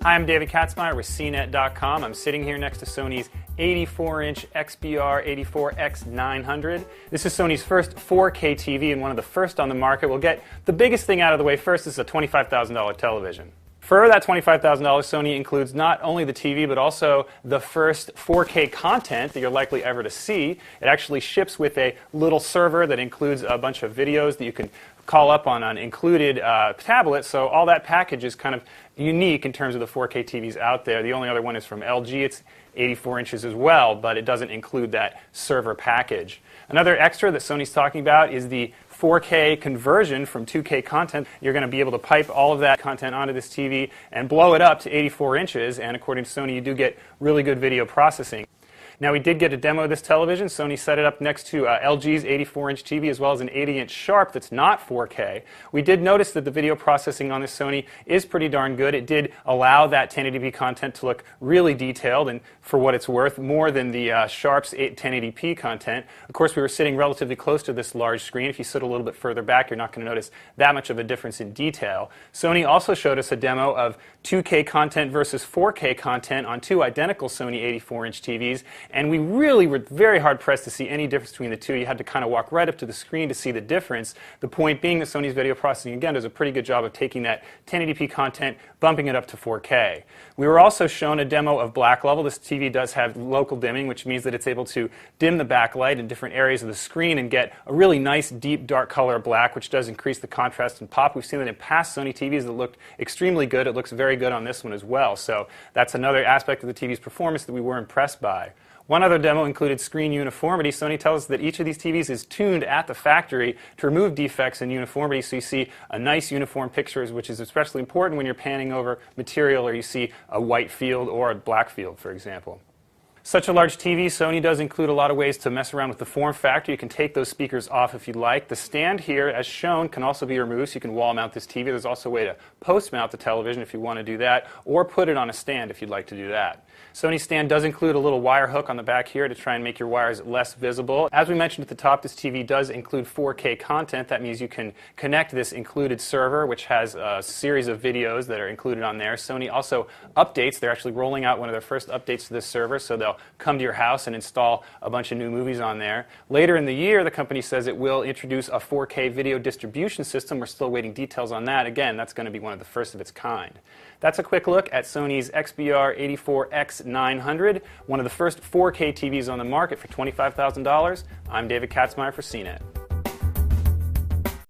Hi, I'm David Katzmeyer with CNET.com. I'm sitting here next to Sony's 84-inch XBR84X900. This is Sony's first 4K TV and one of the first on the market. We'll get the biggest thing out of the way first. This is a $25,000 television. For that $25,000, Sony includes not only the TV, but also the first 4K content that you're likely ever to see. It actually ships with a little server that includes a bunch of videos that you can call up on an included tablet, so all that package is kind of unique in terms of the 4K TVs out there. The only other one is from LG. It's 84 inches as well, but it doesn't include that server package. Another extra that Sony's talking about is the 4K conversion from 2K content. You're going to be able to pipe all of that content onto this TV and blow it up to 84 inches, and according to Sony, you do get really good video processing. Now, we did get a demo of this television. Sony set it up next to LG's 84-inch TV as well as an 80-inch Sharp that's not 4K. We did notice that the video processing on this Sony is pretty darn good. It did allow that 1080p content to look really detailed, and for what it's worth, more than the Sharp's 1080p content. Of course, we were sitting relatively close to this large screen. If you sit a little bit further back, you're not going to notice that much of a difference in detail. Sony also showed us a demo of 2K content versus 4K content on two identical Sony 84-inch TVs. And we really were very hard-pressed to see any difference between the two. You had to kind of walk right up to the screen to see the difference. The point being that Sony's video processing, again, does a pretty good job of taking that 1080p content, bumping it up to 4K. We were also shown a demo of black level. This TV does have local dimming, which means that it's able to dim the backlight in different areas of the screen and get a really nice, deep, dark color of black, which does increase the contrast and pop. We've seen that in past Sony TVs that looked extremely good. It looks very good on this one as well. So that's another aspect of the TV's performance that we were impressed by. One other demo included screen uniformity. Sony tells us that each of these TVs is tuned at the factory to remove defects in uniformity, so you see a nice uniform picture, which is especially important when you're panning over material or you see a white field or a black field, for example. Such a large TV, Sony does include a lot of ways to mess around with the form factor. You can take those speakers off if you'd like. The stand here, as shown, can also be removed, so you can wall mount this TV. There's also a way to post mount the television if you want to do that, or put it on a stand if you'd like to do that. Sony's stand does include a little wire hook on the back here to try and make your wires less visible. As we mentioned at the top, this TV does include 4K content. That means you can connect this included server, which has a series of videos that are included on there. Sony also updates. They're actually rolling out one of their first updates to this server, so they'll come to your house and install a bunch of new movies on there. Later in the year, the company says it will introduce a 4K video distribution system. We're still waiting details on that. Again, that's going to be one of the first of its kind. That's a quick look at Sony's XBR84X900, one of the first 4K TVs on the market for $25,000. I'm David Katzmeyer for CNET.